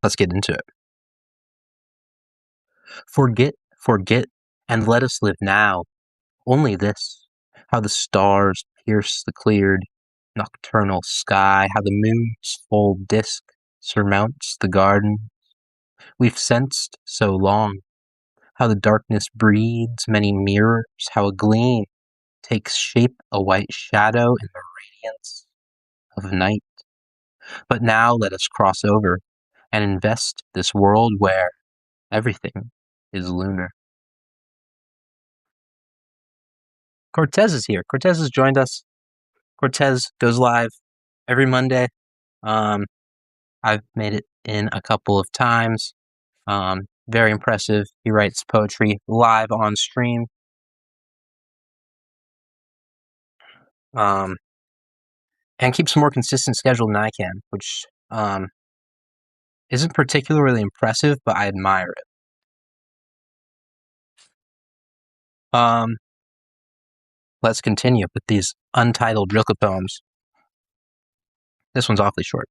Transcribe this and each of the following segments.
Let's get into it. Forget, forget, and let us live now. Only this, how the stars pierce the cleared nocturnal sky, how the moon's full disk surmounts the garden we've sensed so long, how the darkness breeds many mirrors, how a gleam takes shape a white shadow in the radiance of night. But now let us cross over and invest this world where everything is lunar. Cortez is here. Cortez has joined us. Cortez goes live every Monday. I've made it in a couple of times. Very impressive. He writes poetry live on stream. And keeps a more consistent schedule than I can, which isn't particularly impressive, but I admire it. Let's continue with these untitled Rilke poems. This one's awfully short.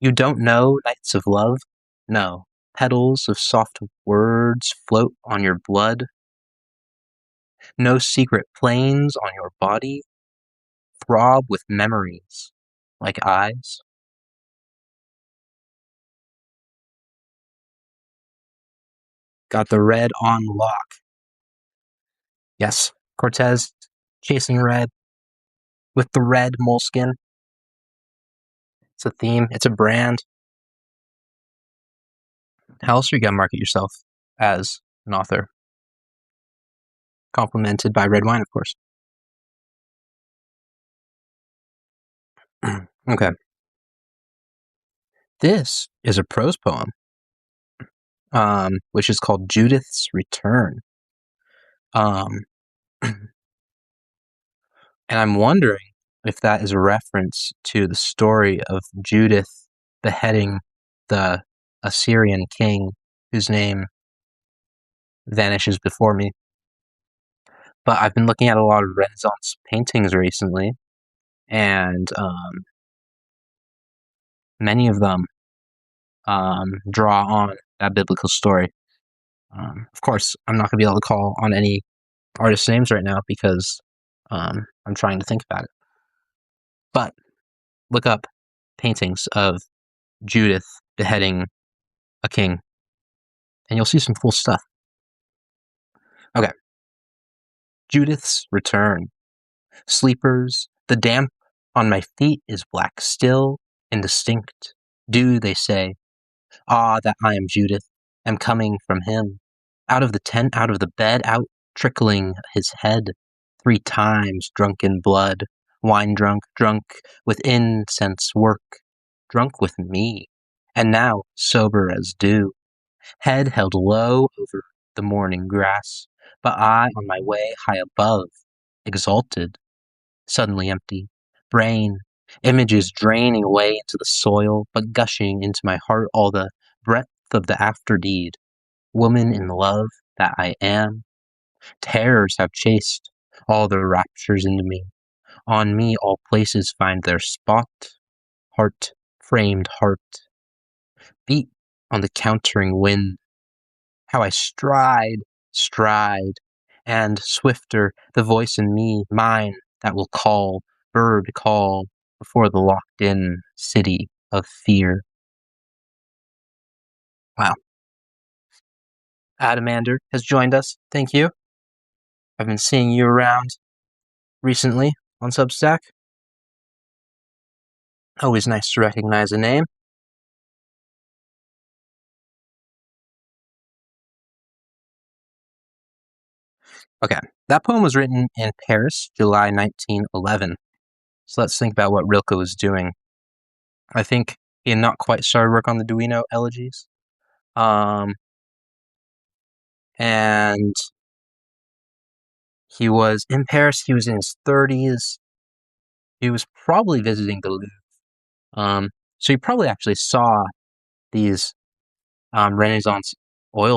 You don't know nights of love? No. Petals of soft words float on your blood. No secret planes on your body throb with memories like eyes. Got the red on lock. Yes, Cortez chasing red with the red moleskin. It's a theme. It's a brand. How else are you gonna market yourself as an author? Complemented by red wine, of course. Okay. This is a prose poem, which is called Judith's Return. And I'm wondering if that is a reference to the story of Judith beheading the Assyrian king whose name vanishes before me. But I've been looking at a lot of Renaissance paintings recently, and many of them draw on that biblical story. Of course, I'm not going to be able to call on any artist names right now because I'm trying to think about it. But look up paintings of Judith beheading a king, and you'll see some cool stuff. Okay. Judith's Return. Sleepers, the damp on my feet is black still, indistinct. Do, they say, ah, that I am Judith, am coming from him. Out of the tent, out of the bed, out trickling his head. 3 times drunk in blood, wine drunk, drunk with incense work, drunk with me, and now sober as dew. Head held low over the morning grass, but I on my way high above, exalted, suddenly empty, brain, images draining away into the soil, but gushing into my heart all the breadth of the after deed. Woman in love that I am. Terrors have chased all the raptures into me. On me all places find their spot. Heart, framed heart. Beat on the countering wind. How I stride, and swifter the voice in me, mine, that will call, bird call, before the locked-in city of fear. Wow. Adamander has joined us. Thank you. I've been seeing you around recently on Substack. Always nice to recognize a name. Okay, that poem was written in Paris, July 1911. So let's think about what Rilke was doing. I think he had not quite started work on the Duino elegies. And he was in Paris. He was in his 30s. He was probably visiting the Louvre. So he probably actually saw these Renaissance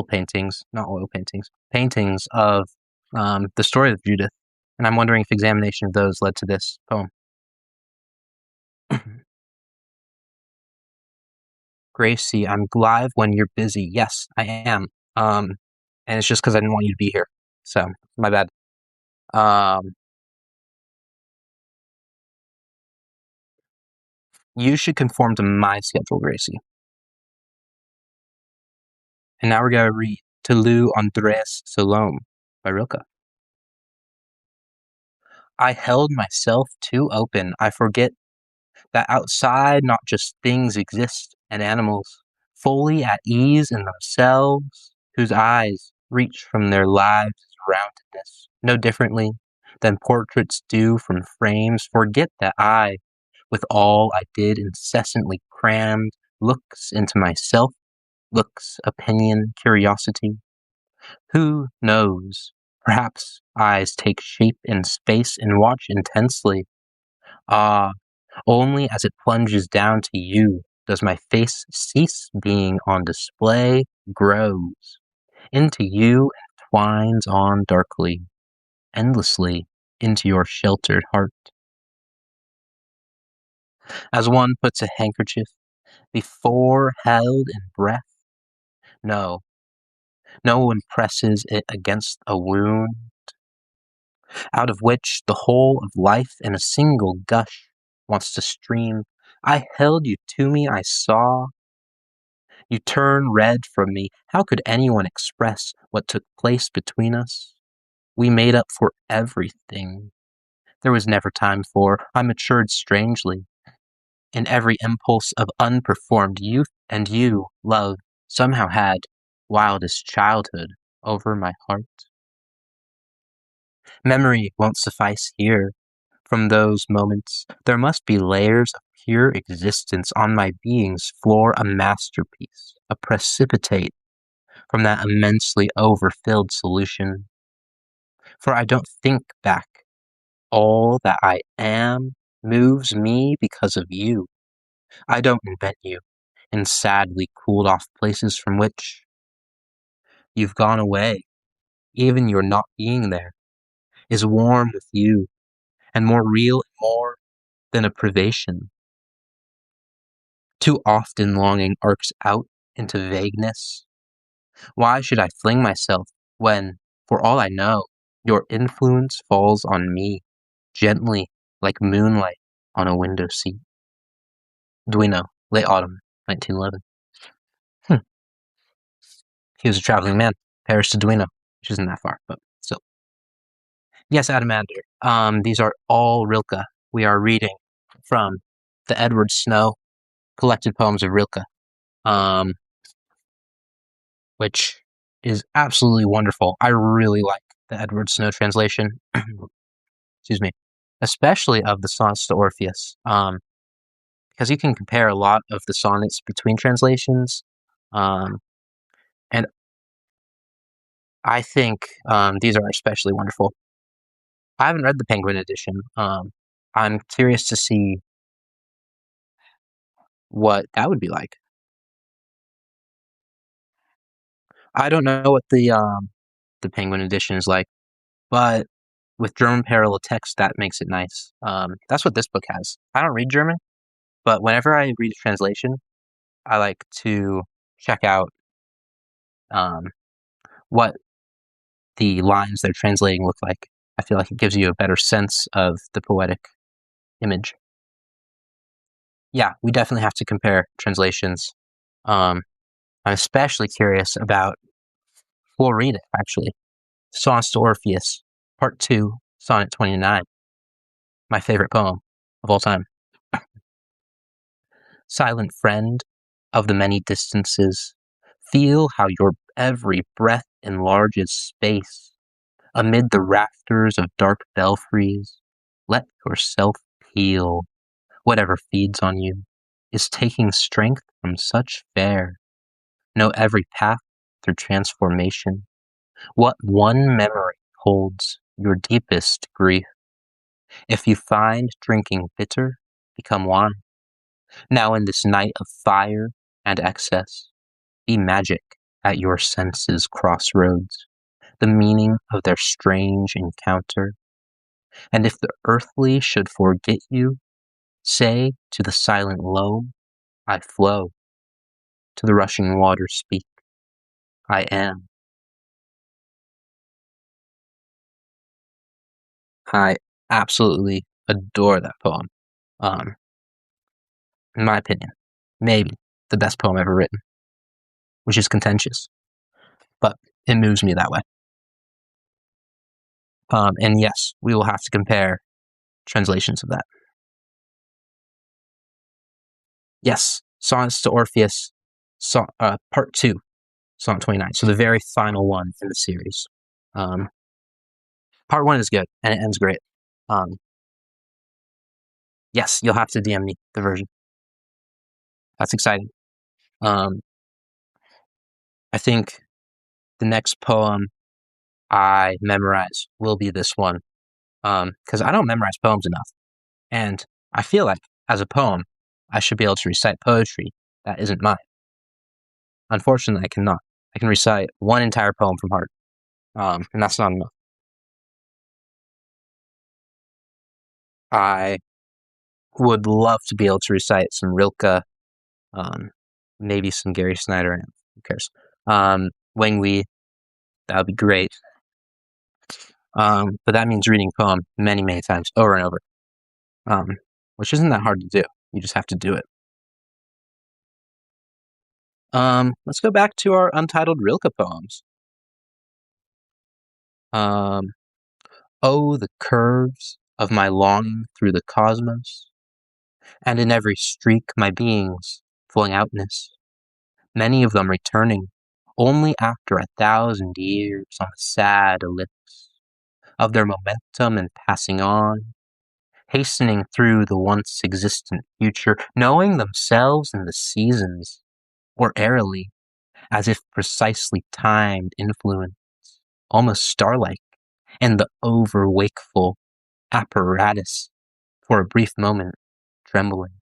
paintings of the story of Judith. And I'm wondering if examination of those led to this poem. Gracie, I'm live when you're busy. Yes, I am. Um, and it's just because I didn't want you to be here. So, my bad. Um, you should conform to my schedule, Gracie. And now we're gonna read To Lou Andreas Salome by Rilke. I held myself too open. I forget that outside not just things exist and animals, fully at ease in themselves, whose eyes reach from their lives' roundedness no differently than portraits do from frames, forget that I, with all I did incessantly crammed, looks into myself, looks, opinion, curiosity. Who knows? Perhaps eyes take shape in space and watch intensely. Ah, only as it plunges down to you does my face cease being on display, grows into you and twines on darkly, endlessly into your sheltered heart. As one puts a handkerchief before held in breath, no, no one presses it against a wound, out of which the whole of life in a single gush wants to stream. I held you to me, I saw. You turn red from me. How could anyone express what took place between us? We made up for everything. There was never time for. I matured strangely. In every impulse of unperformed youth, and you, love, somehow had wildest childhood over my heart. Memory won't suffice here. From those moments, there must be layers of pure existence on my being's floor, a masterpiece, a precipitate from that immensely overfilled solution. For I don't think back. All that I am moves me because of you. I don't invent you in sadly cooled off places from which you've gone away. Even your not being there is warm with you and more real and more than a privation. Too often longing arcs out into vagueness. Why should I fling myself when, for all I know, your influence falls on me, gently like moonlight on a window seat? Duino, late autumn, 1911. Hmm. He was a traveling man, Paris to Duino, which isn't that far, but still. Yes, Adamander. These are all Rilke. We are reading from the Edward Snow collected poems of Rilke, um, which is absolutely wonderful. I really like the Edward Snow translation. Excuse me, especially of the sonnets to Orpheus, because you can compare a lot of the sonnets between translations, um, and I think these are especially wonderful. I haven't read the Penguin edition. I'm curious to see what that would be like. I don't know what the Penguin edition is like, but with German parallel text, that makes it nice. That's what this book has. I don't read German, but whenever I read a translation, I like to check out um, what the lines they're translating look like. I feel like it gives you a better sense of the poetic image. Yeah, we definitely have to compare translations. Um, I'm especially curious about, we'll read it actually. Sonnets to Orpheus, Part 2, Sonnet 29, my favorite poem of all time. Silent friend of the many distances, feel how your every breath enlarges space. Amid the rafters of dark belfries, let yourself peal. Whatever feeds on you is taking strength from such fare. Know every path through transformation. What one memory holds your deepest grief? If you find drinking bitter, become wine. Now in this night of fire and excess, be magic at your senses' crossroads, the meaning of their strange encounter. And if the earthly should forget you, say to the silent loam, I flow. to the rushing waters speak. I am. I absolutely adore that poem. Um, in my opinion, maybe the best poem ever written, which is contentious, but it moves me that way. And yes, we will have to compare translations of that. Yes, Sonnets to Orpheus, Part 2, Sonnet 29. So the very final one in the series. Um, Part 1 is good, and it ends great. Yes, you'll have to DM me the version. That's exciting. I think the next poem I memorize will be this one, because I don't memorize poems enough, and I feel like as a poem, I should be able to recite poetry that isn't mine. Unfortunately, I cannot. I can recite one entire poem from heart, and that's not enough. I would love to be able to recite some Rilke, um, maybe some Gary Snyder, and who cares? Wang Wei, that would be great. But that means reading a poem many, many times over and over, which isn't that hard to do. You just have to do it. Let's go back to our untitled Rilke poems. Oh, the curves of my longing through the cosmos, and in every streak my being's flowing outness, many of them returning only after 1,000 years on a sad ellipse of their momentum and passing on, hastening through the once existent future, knowing themselves and the seasons, or airily, as if precisely timed influence, almost star-like, and the over-wakeful apparatus for a brief moment trembling.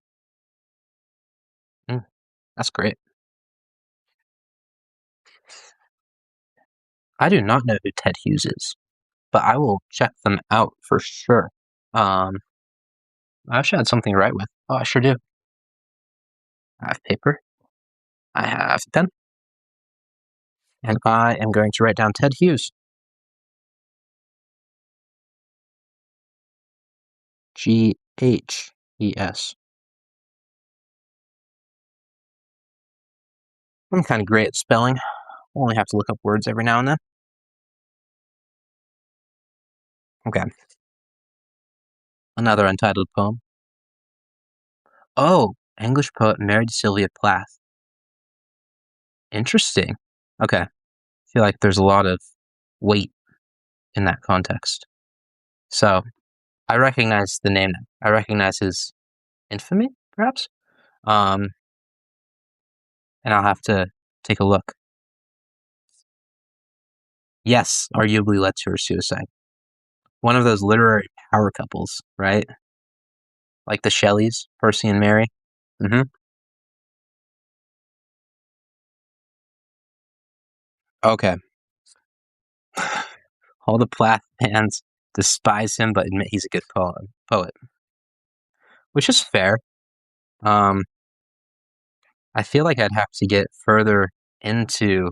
That's great. I do not know who Ted Hughes is, but I will check them out for sure. I actually had something to write with. Oh, I sure do. I have paper. I have a pen. And I am going to write down Ted Hughes. Ghes. I'm kind of great at spelling. Only have to look up words every now and then. Okay. Another untitled poem. Oh, English poet married to Sylvia Plath. Interesting. Okay. I feel like there's a lot of weight in that context. So I recognize the name now. I recognize his infamy, perhaps. And I'll have to take a look. Yes, arguably led to her suicide. One of those literary power couples, right? Like the Shelleys, Percy and Mary. Mm-hmm. Okay. All the Plath fans despise him, but admit he's a good poet, which is fair. I feel like I'd have to get further into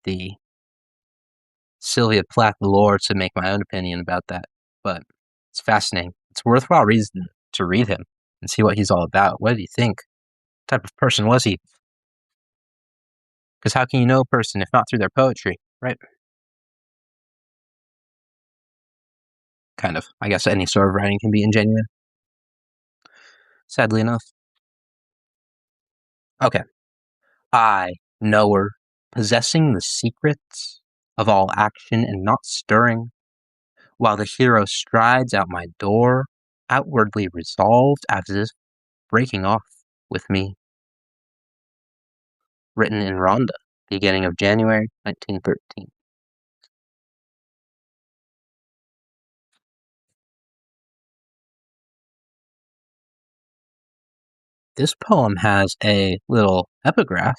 the Sylvia Plath lore to make my own opinion about that, but it's fascinating. It's a worthwhile reason to read him and see what he's all about. What did he think? What type of person was he? Because how can you know a person if not through their poetry, right? Kind of. I guess any sort of writing can be ingenuine, sadly enough. Okay. I, knower, possessing the secrets of all action and not stirring, while the hero strides out my door, outwardly resolved as if breaking off with me. Written in Rhondda, beginning of January 1913. This poem has a little epigraph.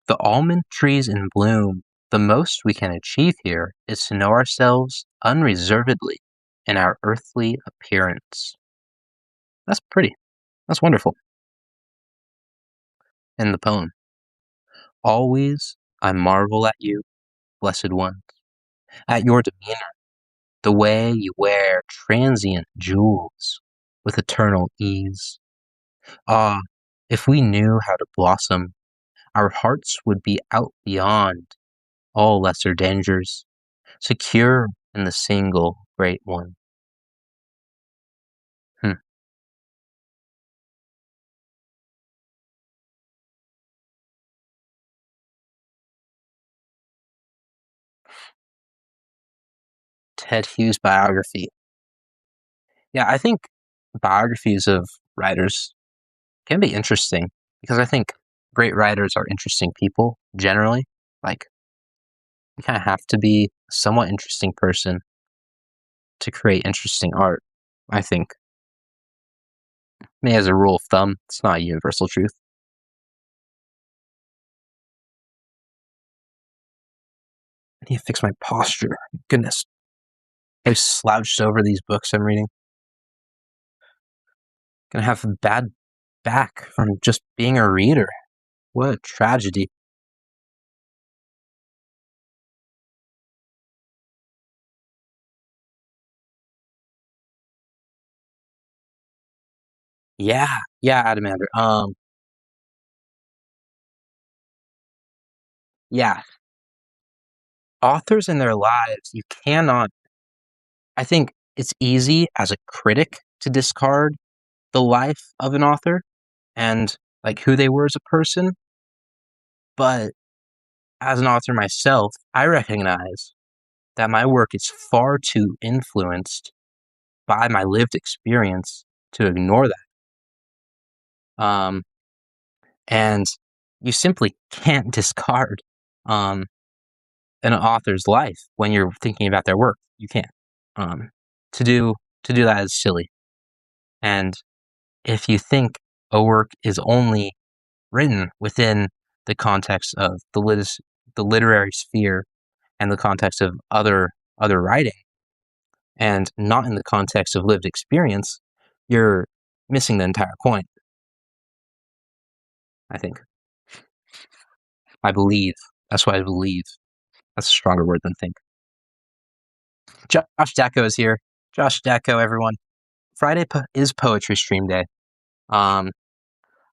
The almond trees in bloom, the most we can achieve here is to know ourselves unreservedly in our earthly appearance. That's pretty. That's wonderful. in the poem. Always I marvel at you, blessed ones, at your demeanor, the way you wear transient jewels with eternal ease. Ah, if we knew how to blossom, our hearts would be out beyond all lesser dangers, secure in the single great one. Hmm. Ted Hughes biography. Yeah, I think biographies of writers can be interesting because I think great writers are interesting people generally. Like, you kind of have to be a somewhat interesting person to create interesting art, I think. I mean, as a rule of thumb, it's not a universal truth. I need to fix my posture. Goodness. I've slouched over these books I'm reading. Gonna have a bad back from just being a reader. What a tragedy. Yeah, yeah, Adamander. Yeah, authors in their lives, you cannot. I think it's easy as a critic to discard the life of an author and like who they were as a person, but as an author myself, I recognize that my work is far too influenced by my lived experience to ignore that. And you simply can't discard um, an author's life when you're thinking about their work. You can't. Um, to do to do that is silly. And if you think a work is only written within the context of the literary sphere and the context of other writing, and not in the context of lived experience, you're missing the entire point. I think. I believe. That's what I believe. That's a stronger word than think. Josh Dacko is here. Josh Dacko, everyone. Friday is Poetry Stream Day. Um,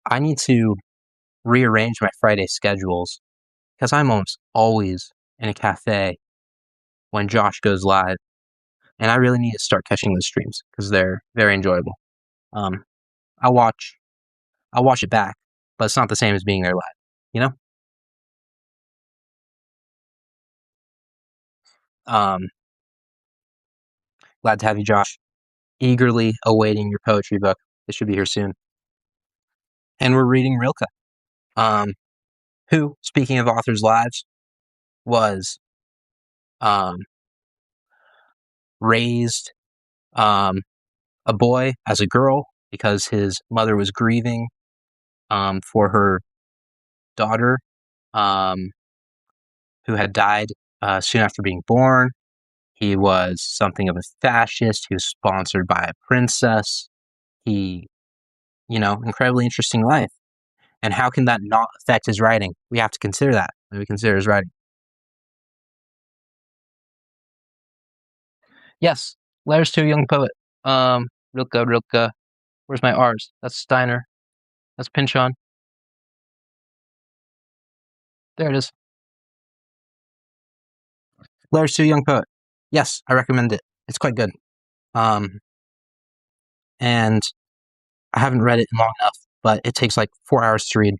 I need to rearrange my Friday schedules because I'm almost always in a cafe when Josh goes live, and I really need to start catching those streams because they're very enjoyable. Um, I'll watch I'll watch it back, but it's not the same as being there live. You know. Um, Glad to have you, Josh. Eagerly awaiting your poetry book. It should be here soon. And we're reading Rilke, um, who, speaking of authors' lives, was um, raised um, a boy as a girl because his mother was grieving for her daughter um, who had died soon after being born. He was something of a fascist. He was sponsored by a princess. He, incredibly interesting life. And how can that not affect his writing? We have to consider that when we consider his writing. Yes, letters to a young poet. Rilke. Where's my R's? That's Steiner. That's Pynchon. There it is. Letters to a Young Poet. Yes, I recommend it. It's quite good. Um, and I haven't read it in long enough, but it takes like 4 hours to read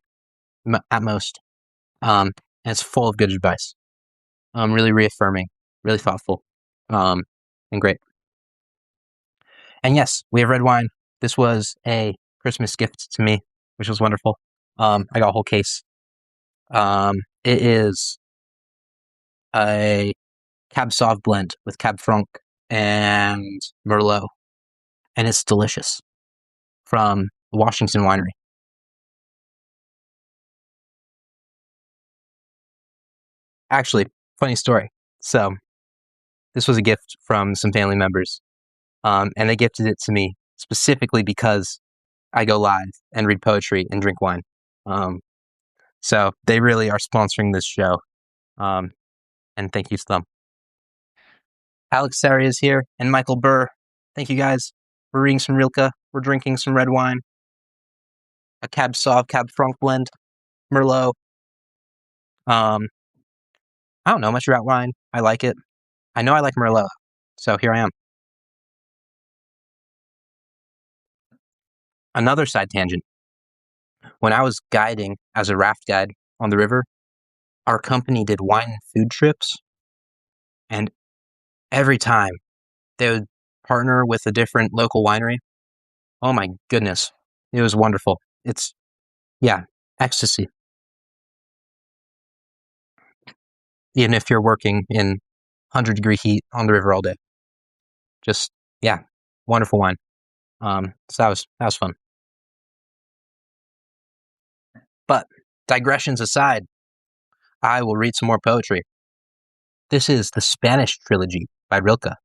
at most. And it's full of good advice. Really reaffirming, really thoughtful, and great. And yes, we have red wine. This was a Christmas gift to me, which was wonderful. I got a whole case. It is a Cab Sauv blend with Cab Franc and Merlot, and it's delicious from the Washington Winery. Actually, funny story. So this was a gift from some family members, and they gifted it to me specifically because I go live and read poetry and drink wine. Um, So they really are sponsoring this show. Um, and thank you to them. Alex Sari is here and Michael Burr. Thank you guys. We're reading some Rilke. We're drinking some red wine. A Cab Sauv, Cab Franc blend. Merlot. I don't know much about wine. I like it. I know I like Merlot. So here I am. Another side tangent. When I was guiding as a raft guide on the river, our company did wine and food trips. And every time they would partner with a different local winery. Oh my goodness. It was wonderful. It's, yeah, ecstasy. Even if you're working in 100-degree heat on the river all day. Just, yeah, wonderful wine. So that was fun. But digressions aside, I will read some more poetry. This is the Spanish trilogy by Rilke.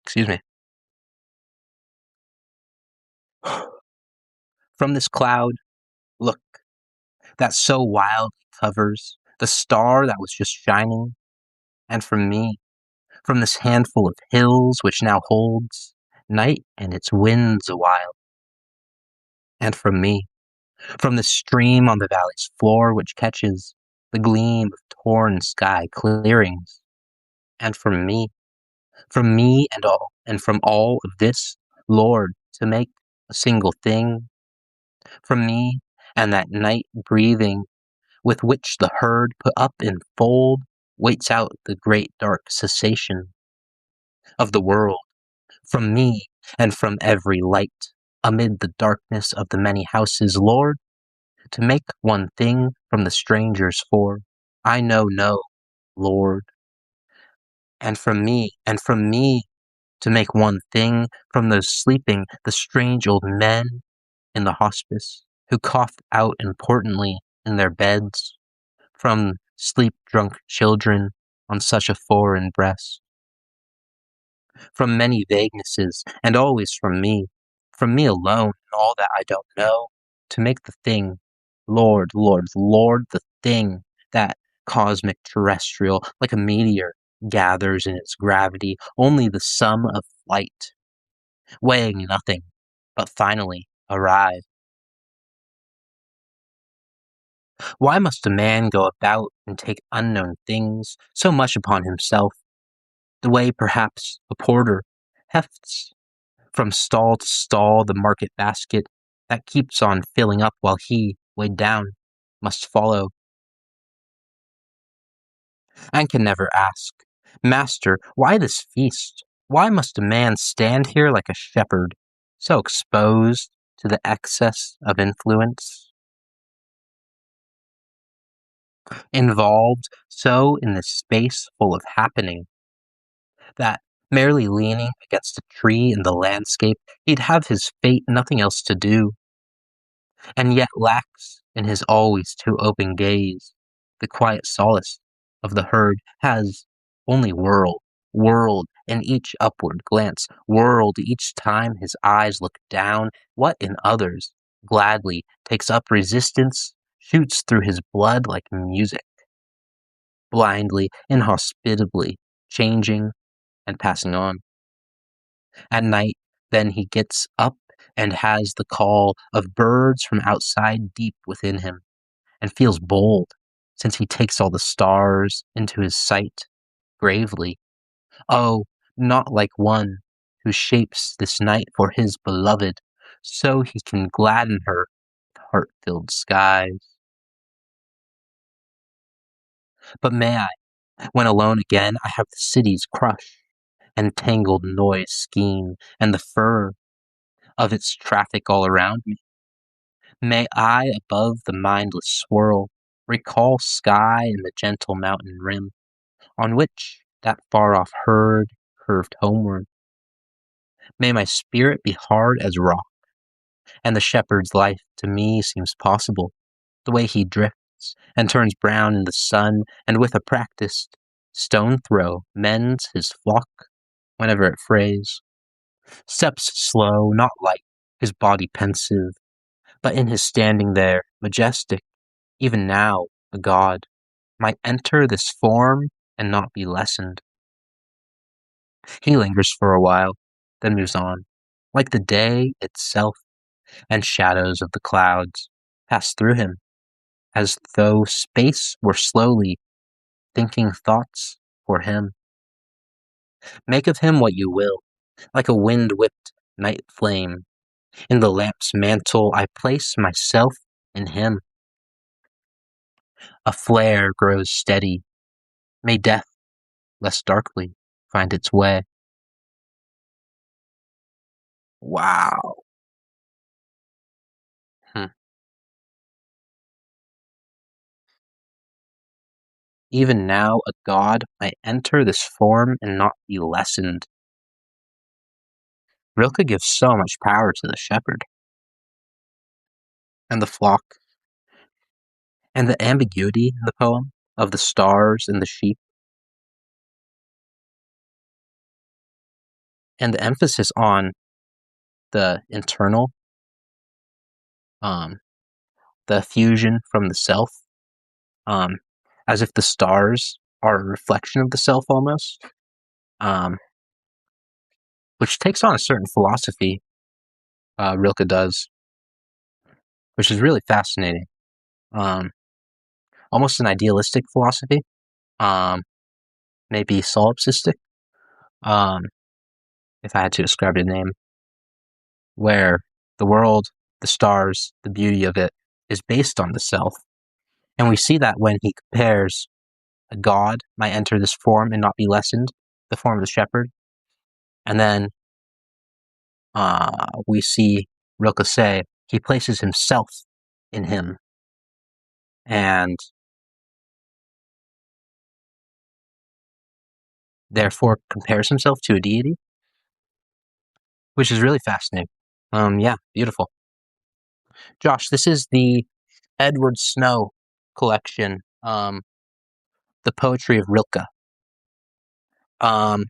Excuse me. From this cloud, look, that so wildly covers the star that was just shining, and from me, from this handful of hills which now holds night and its winds awhile, and from me, from the stream on the valley's floor which catches the gleam of torn sky clearings, and from me and from all of this, Lord, to make a single thing, from me and that night breathing with which the herd put up in fold waits out the great dark cessation of the world, from me and from every light amid the darkness of the many houses, Lord, to make one thing from the strangers for I know no, Lord, and from me to make one thing from those sleeping, the strange old men in the hospice who cough out importantly in their beds, from sleep-drunk children on such a foreign breast, from many vaguenesses, and always from me alone and all that I don't know, to make the thing, Lord, Lord, Lord, the thing that cosmic terrestrial, like a meteor, gathers in its gravity, only the sum of flight, weighing nothing, but finally arrive. Why must a man go about and take unknown things so much upon himself, the way perhaps a porter hefts from stall to stall the market basket that keeps on filling up while he, weighed down, must follow, and can never ask, Master, why this feast? Why must a man stand here like a shepherd, so exposed to the excess of influence? Involved so in this space full of happening, that, merely leaning against a tree in the landscape, he'd have his fate nothing else to do, and yet lacks in his always too open gaze the quiet solace of the herd, has only world in each upward glance, world each time his eyes look down, what in others gladly takes up resistance, shoots through his blood like music, blindly, inhospitably, changing and passing on. At night, then he gets up and has the call of birds from outside deep within him, and feels bold, since he takes all the stars into his sight, gravely. Oh, not like one who shapes this night for his beloved, so he can gladden her with heart-filled skies. But may I, when alone again, I have the city's crush, and tangled noise scheme, and the fur of its traffic all around me. May I, above the mindless swirl, recall sky and the gentle mountain rim, on which that far-off herd curved homeward. May my spirit be hard as rock, and the shepherd's life to me seems possible, the way he drifts and turns brown in the sun, and with a practiced stone throw mends his flock whenever it frays. Steps slow, not light, his body pensive, but in his standing there, majestic, Even now, a god might enter this form and not be lessened. He lingers for a while, then moves on, like the day itself, and shadows of the clouds pass through him, as though space were slowly thinking thoughts for him. Make of him what you will, like a wind-whipped night flame. In the lamp's mantle I place myself in him. A flare grows steady. May death less darkly find its way. Wow. Hmm. Even now a god might enter this form and not be lessened. Rilke gives so much power to the shepherd and the flock, and the ambiguity in the poem of the stars and the sheep, and the emphasis on the internal, um, the fusion from the self, um, as if the stars are a reflection of the self almost, um, which takes on a certain philosophy, Rilke does, which is really fascinating. Um, Almost an idealistic philosophy, um, maybe solipsistic, um, if I had to describe a name, where the world, the stars, the beauty of it is based on the self. And we see that when he compares a god might enter this form and not be lessened, the form of the shepherd. And then we see Rilke say he places himself in him and therefore compares himself to a deity, which is really fascinating. Yeah, beautiful. Josh, this is the Edward Snow collection, The Poetry of Rilke. Um,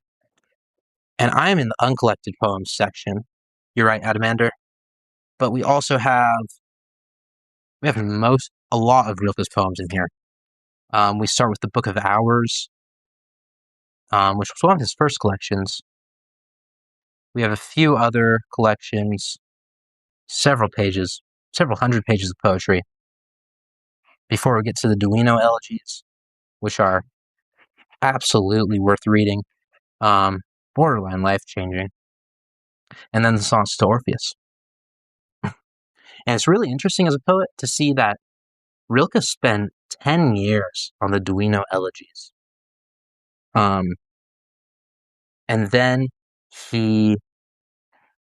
and I am in the uncollected poems section. You're right, Adamander. But we have a lot of Rilke's poems in here. We start with the Book of Hours, which was one of his first collections. We have a few other collections, several hundred pages of poetry, before we get to the Duino elegies, which are absolutely worth reading, borderline life-changing, and then the Sonnets to Orpheus. And it's really interesting as a poet to see that Rilke spent 10 years on the Duino elegies. And then he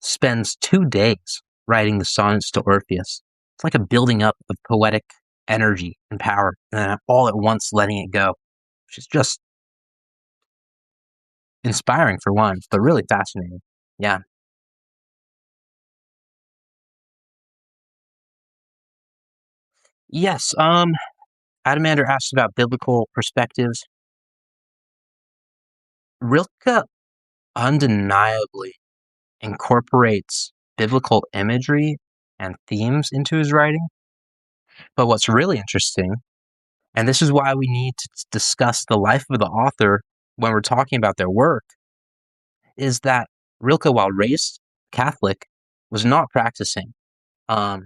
spends 2 days writing the Sonnets to Orpheus. It's like a building up of poetic energy and power, and then all at once letting it go, which is just inspiring for one, but really fascinating. Yeah. Yes, Adamander asked about biblical perspectives. Rilke undeniably incorporates biblical imagery and themes into his writing. But what's really interesting, and this is why we need to discuss the life of the author when we're talking about their work, is that Rilke, while raised Catholic, was not practicing. Um,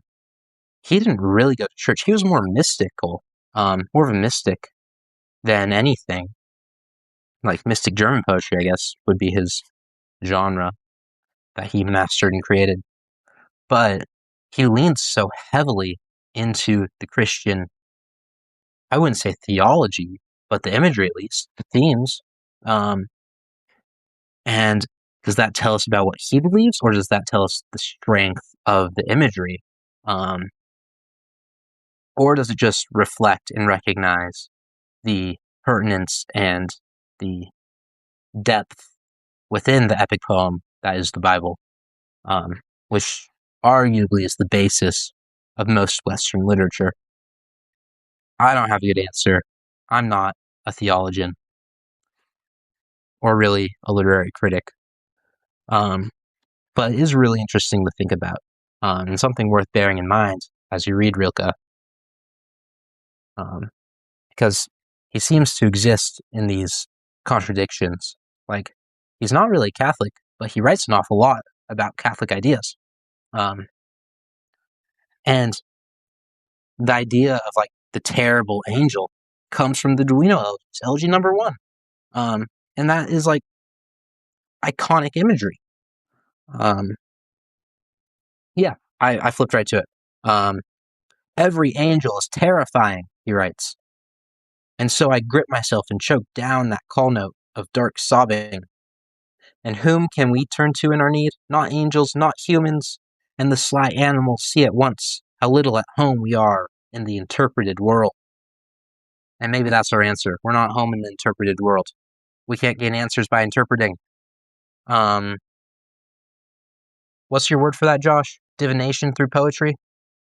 he didn't really go to church. He was more mystical, more of a mystic than anything. Like mystic German poetry, I guess, would be his genre that he mastered and created. But he leans so heavily into the Christian, I wouldn't say theology, but the imagery at least, the themes. Um, and does that tell us about what he believes, or does that tell us the strength of the imagery? Um, or does it just reflect and recognize the pertinence and the depth within the epic poem that is the Bible, which arguably is the basis of most Western literature? I don't have a good answer. I'm not a theologian or really a literary critic, um, but it is really interesting to think about, and something worth bearing in mind as you read Rilke. because he seems to exist in these contradictions. Like, he's not really Catholic, but he writes an awful lot about Catholic ideas. Um, and the idea of like the terrible angel comes from the Duino elegies, elegy number one. Um, and that is like iconic imagery. Um, yeah, I flipped right to it. Every angel is terrifying, he writes. And so I grip myself and choke down that call note of dark sobbing. And whom can we turn to in our need? Not angels, not humans. And the sly animals see at once how little at home we are in the interpreted world. And maybe that's our answer. We're not home in the interpreted world. We can't gain answers by interpreting. What's your word for that, Josh? Divination through poetry?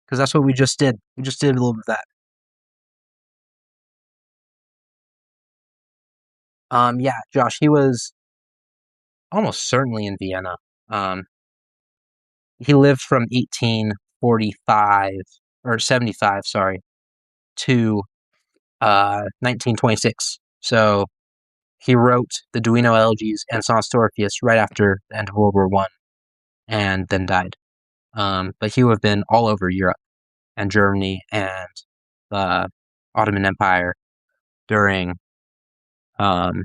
Because that's what we just did. We just did a little bit of that. Yeah, Josh, he was almost certainly in Vienna. Um, he lived from 1845 or 75, sorry, to 1926. So he wrote the Duino Elegies and Songs to Orpheus right after the end of World War One, and then died. But he would have been all over Europe and Germany and the Ottoman Empire during, um,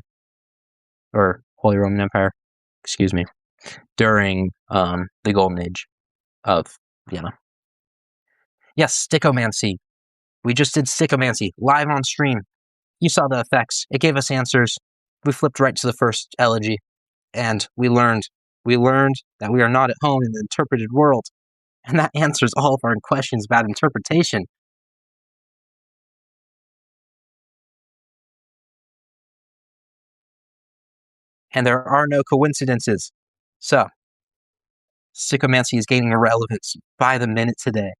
or Holy Roman Empire, excuse me, during the Golden Age of Vienna. Yes, Stickomancy. We just did Stickomancy live on stream. You saw the effects. It gave us answers. We flipped right to the first elegy, and we learned that we are not at home in the interpreted world, and that answers all of our questions about interpretation. And there are no coincidences. So, Stickomancy is gaining relevance by the minute today.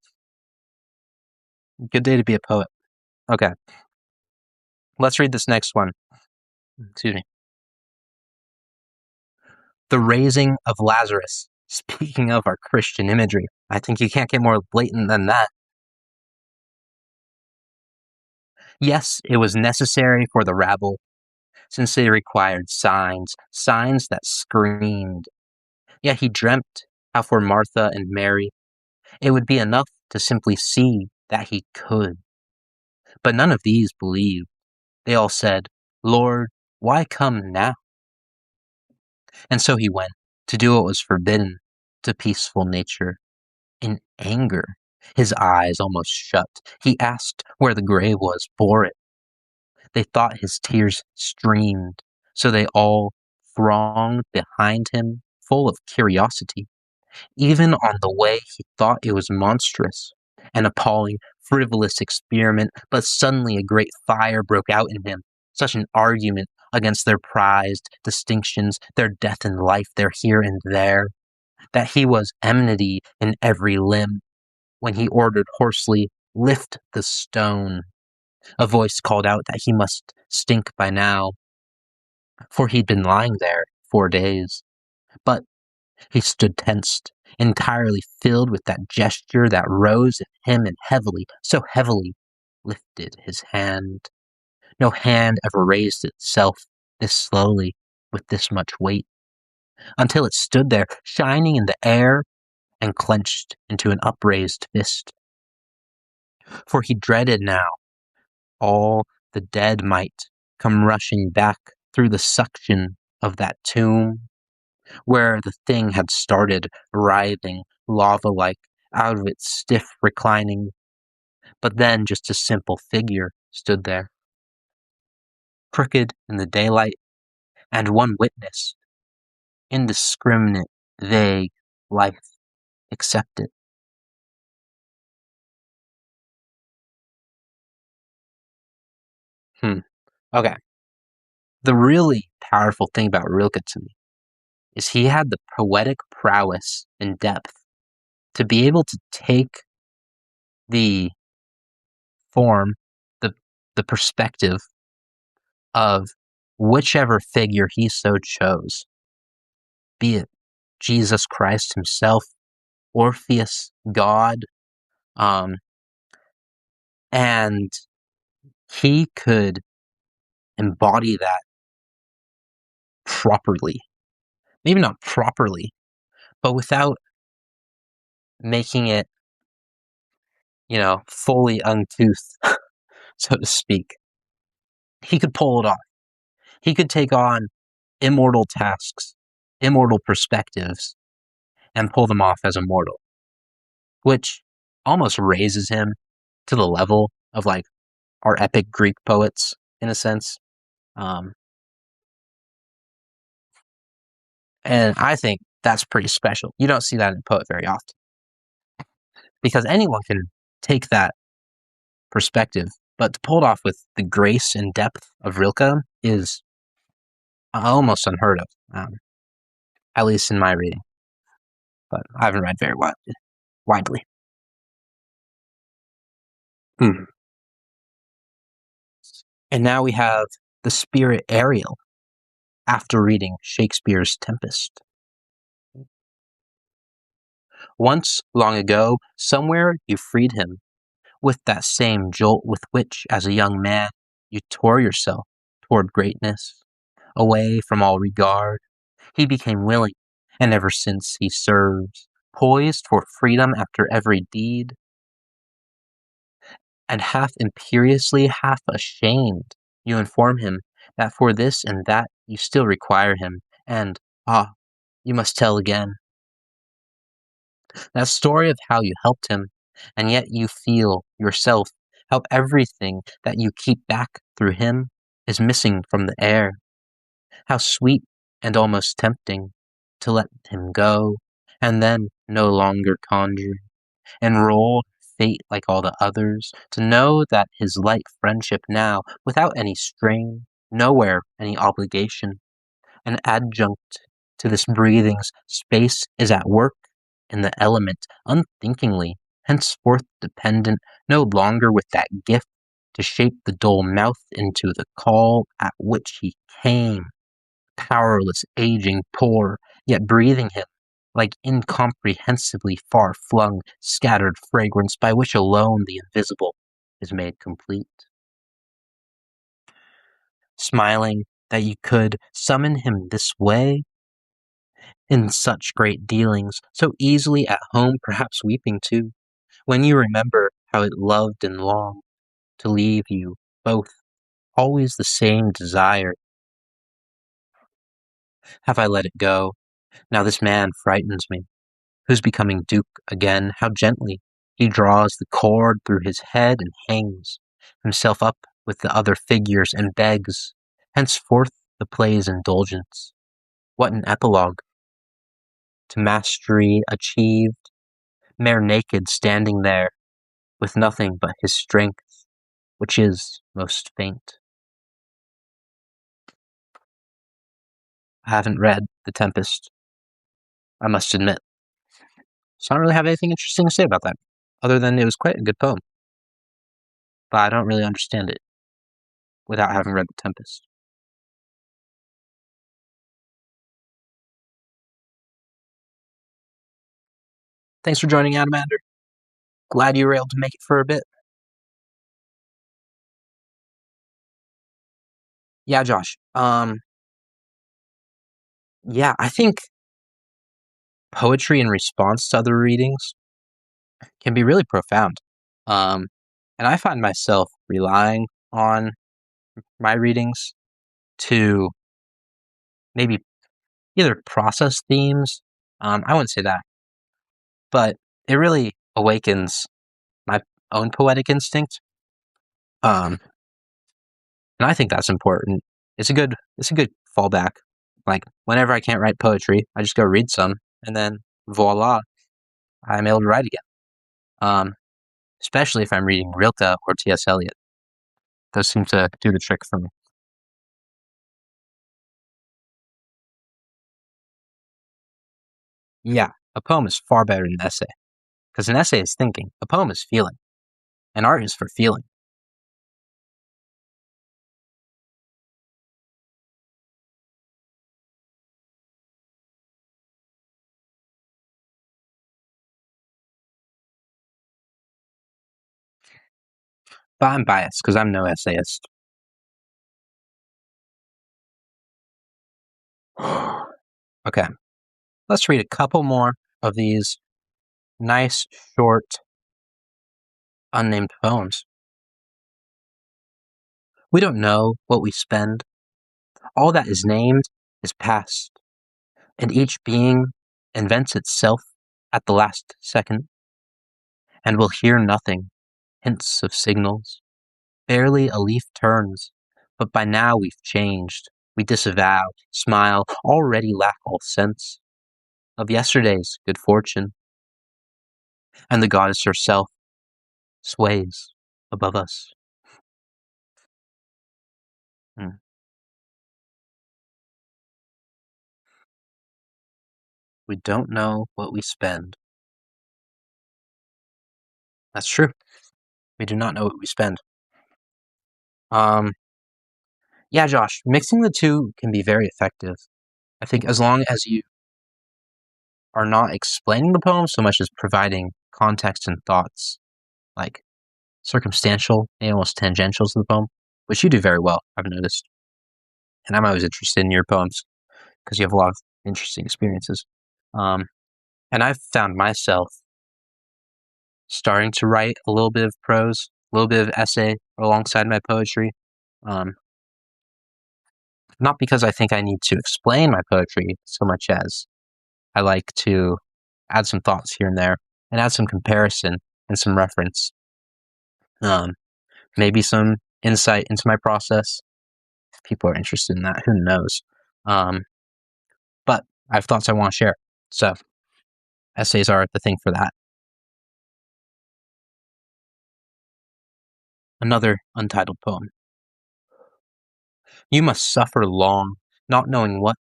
Good day to be a poet. Okay, let's read this next one. Excuse me. The raising of Lazarus. Speaking of our Christian imagery, I think you can't get more blatant than that. Yes, it was necessary for the rabble, since they required signs, signs that screamed. Yet he dreamt how for Martha and Mary, it would be enough to simply see that he could. But none of these believed. They all said, Lord, why come now? And so he went to do what was forbidden to peaceful nature. In anger, his eyes almost shut, he asked where the grave was, bore it. They thought his tears streamed, so they all thronged behind him, full of curiosity. Even on the way, he thought it was monstrous, an appalling, frivolous experiment, but suddenly a great fire broke out in him, such an argument against their prized distinctions, their death and life, their here and there, that he was enmity in every limb. When he ordered hoarsely, lift the stone, a voice called out that he must stink by now, for he'd been lying there 4 days. But he stood tensed, entirely filled with that gesture that rose in him and heavily, so heavily, lifted his hand. No hand ever raised itself this slowly, with this much weight, until it stood there, shining in the air and clenched into an upraised fist. For he dreaded now all the dead might come rushing back through the suction of that tomb, where the thing had started writhing lava-like out of its stiff reclining, but then just a simple figure stood there, crooked in the daylight, and one witnessed, indiscriminate, vague life accepted. Okay. The really powerful thing about Rilke to me is he had the poetic prowess and depth to be able to take the form, the the perspective of whichever figure he so chose, be it Jesus Christ himself, Orpheus, God, um, and he could embody that properly. Maybe not properly, but without making it, fully uncouth, so to speak. He could pull it off. He could take on immortal tasks, immortal perspectives, and pull them off as immortal, which almost raises him to the level of like our epic Greek poets in a sense. Um, and I think that's pretty special. You don't see that in a poet very often because anyone can take that perspective, but to pull it off with the grace and depth of Rilke is almost unheard of, at least in my reading. But I haven't read very widely. Hmm. And now we have the spirit Ariel after reading Shakespeare's Tempest. Once, long ago, somewhere you freed him with that same jolt with which, as a young man, you tore yourself toward greatness, away from all regard. He became willing, and ever since he serves, poised for freedom after every deed, and half imperiously, half ashamed, you inform him that for this and that you still require him, and, you must tell again that story of how you helped him, and yet you feel yourself how everything that you keep back through him is missing from the air. How sweet and almost tempting to let him go, and then no longer conjure, enroll fate like all the others, to know that his light friendship now, without any strain, nowhere any obligation, an adjunct to this breathing's space is at work in the element unthinkingly, henceforth dependent no longer with that gift to shape the dull mouth into the call at which he came, powerless, aging, poor, yet breathing him like incomprehensibly far flung, scattered fragrance by which alone the invisible is made complete. Smiling that you could summon him this way, in such great dealings, so easily at home, perhaps weeping too, when you remember how it loved and longed to leave you both, always the same desire. Have I let it go? Now this man frightens me, who's becoming duke again, how gently he draws the cord through his head and hangs himself up with the other figures and begs, henceforth the play's indulgence. What an epilogue! To mastery achieved, mere naked standing there, with nothing but his strength, which is most faint. I haven't read The Tempest, I must admit, so I don't really have anything interesting to say about that, other than it was quite a good poem, but I don't really understand it without having read The Tempest. Thanks for joining, Adamander. Glad you were able to make it for a bit. Yeah, Josh. Yeah, I think poetry in response to other readings can be really profound. Um, and I find myself relying on my readings to maybe either process themes. I wouldn't say that, but it really awakens my own poetic instinct. Um, and I think that's important. It's a good fallback. Like whenever I can't write poetry, I just go read some, and then voila, I'm able to write again. Um, especially if I'm reading Rilke or T.S. Eliot. Those seem to do the trick for me. Yeah, a poem is far better than an essay because an essay is thinking, a poem is feeling, and art is for feeling. but I'm biased because I'm no essayist. Okay, let's read a couple more of these nice, short, unnamed poems. We don't know what we spend. All that is named is past, and each being invents itself at the last second, and will hear nothing, hints of signals. Barely a leaf turns, but by now we've changed. We disavow, smile, already lack all sense of yesterday's good fortune, and the goddess herself sways above us. Hmm. We don't know what we spend. That's true. We do not know what we spend. Um, yeah, Josh, mixing the two can be very effective. I think as long as you are not explaining the poem so much as providing context and thoughts, like circumstantial and almost tangential to the poem, which you do very well, I've noticed. And I'm always interested in your poems because you have a lot of interesting experiences. Um, and I've found myself starting to write a little bit of prose, a little bit of essay alongside my poetry. Um, not because I think I need to explain my poetry so much as I like to add some thoughts here and there and add some comparison and some reference. Um, maybe some insight into my process. If people are interested in that, who knows? Um, but I have thoughts I want to share. So essays are the thing for that. Another untitled poem. You must suffer long, not knowing what,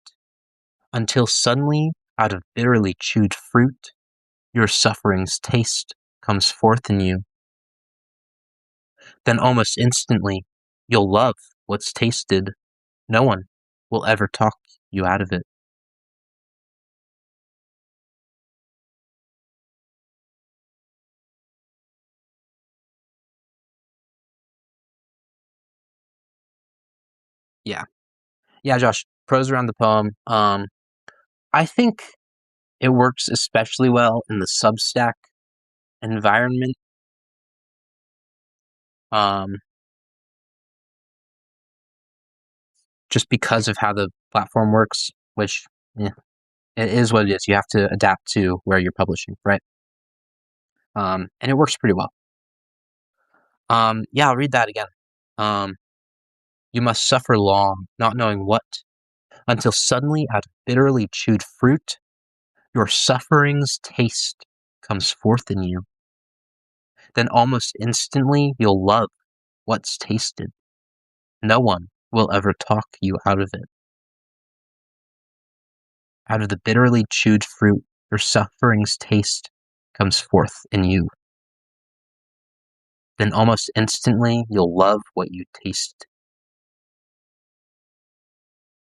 until suddenly, out of bitterly chewed fruit, your suffering's taste comes forth in you. Then almost instantly, you'll love what's tasted. No one will ever talk you out of it. Yeah. Yeah, Josh, prose around the poem. I think it works especially well in the Substack environment. Um, just because of how the platform works, which yeah, it is what it is. You have to adapt to where you're publishing, right? And it works pretty well. Yeah, I'll read that again. Um, you must suffer long, not knowing what, until suddenly out of bitterly chewed fruit, your suffering's taste comes forth in you. Then almost instantly you'll love what's tasted. No one will ever talk you out of it. Out of the bitterly chewed fruit, your suffering's taste comes forth in you. Then almost instantly you'll love what you taste.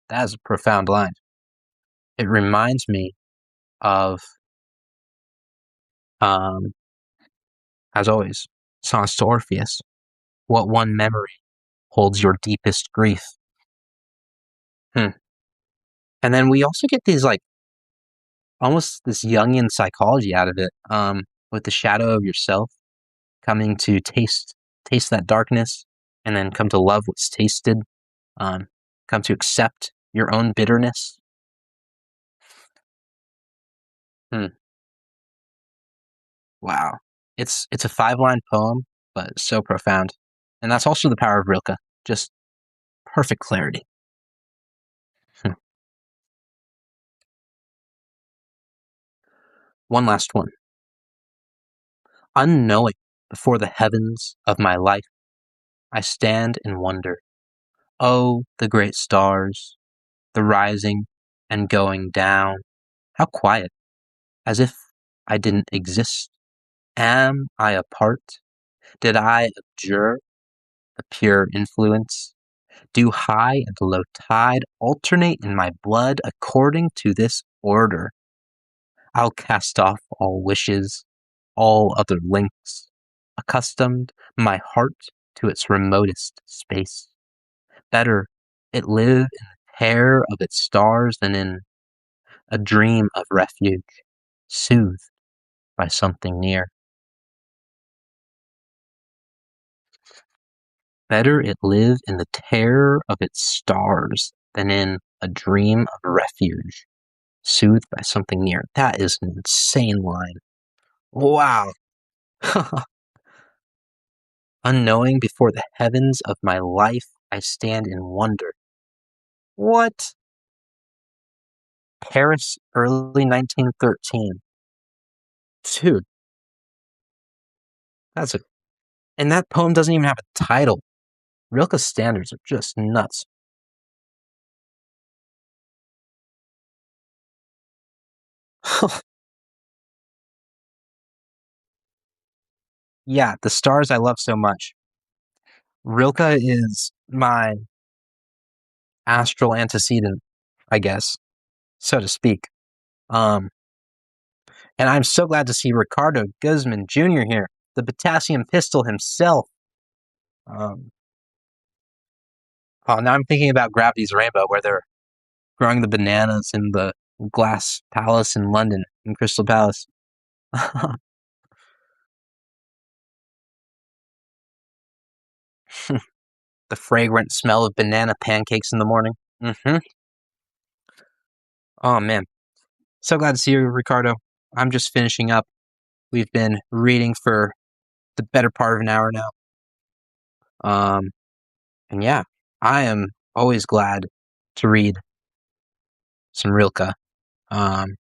That is a profound line. It reminds me of, um, as always, Sonnets to Orpheus. What one memory holds your deepest grief? Hmm. And then we also get these like almost this Jungian psychology out of it, with the shadow of yourself coming to taste that darkness, and then come to love what's tasted, um, come to accept your own bitterness. Hmm. Wow, it's a 5-line poem, but so profound, and that's also the power of Rilke. Just perfect clarity. Hmm. One last one. Unknowing before the heavens of my life, I stand and wonder. Oh, the great stars, the rising and going down. How quiet, as if I didn't exist. Am I a part? Did I abjure the pure influence? Do high and low tide alternate in my blood according to this order? I'll cast off all wishes, all other links, accustomed my heart to its remotest space. Better it live in the terror of its stars than in a dream of refuge, soothed by something near. Better it live in the terror of its stars than in a dream of refuge, soothed by something near. That is an insane line. Wow. Unknowing before the heavens of my life, I stand in wonder. What? Paris, early 1913. Dude, that's a. And that poem doesn't even have a title. Rilke's standards are just nuts. Yeah, the stars I love so much. Rilke is my astral antecedent, I guess, so to speak. Um, and I'm so glad to see Ricardo Guzman Jr. here, the potassium pistol himself. Um, oh, now I'm thinking about Gravity's Rainbow, where they're growing the bananas in the glass palace in London, in Crystal Palace. The fragrant smell of banana pancakes in the morning. Mm-hmm. Oh, man. So glad to see you, Ricardo. I'm just finishing up. We've been reading for the better part of an hour now. Um, and yeah, I am always glad to read some Rilke. Um,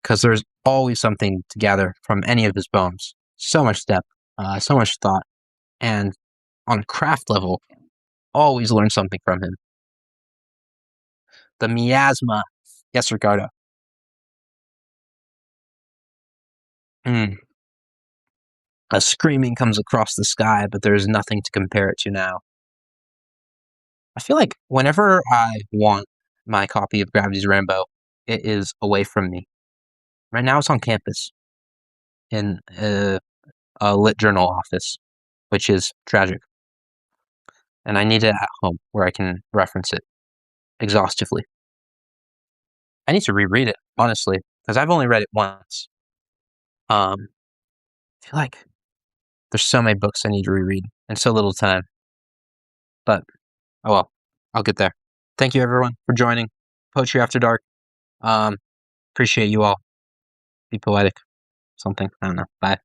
because there's always something to gather from any of his poems. So much depth, so much thought, and on a craft level, always learn something from him. The miasma. Yes, Ricardo. Mm. A screaming comes across the sky, but there is nothing to compare it to now. I feel like whenever I want my copy of Gravity's Rainbow, it is away from me. Right now, it's on campus in a lit journal office, which is tragic. And I need it at home where I can reference it exhaustively. I need to reread it, honestly, because I've only read it once. I feel like there's so many books I need to reread and so little time. But, oh well, I'll get there. Thank you, everyone, for joining Poetry After Dark. Um, appreciate you all. Be poetic. Something. I don't know. Bye.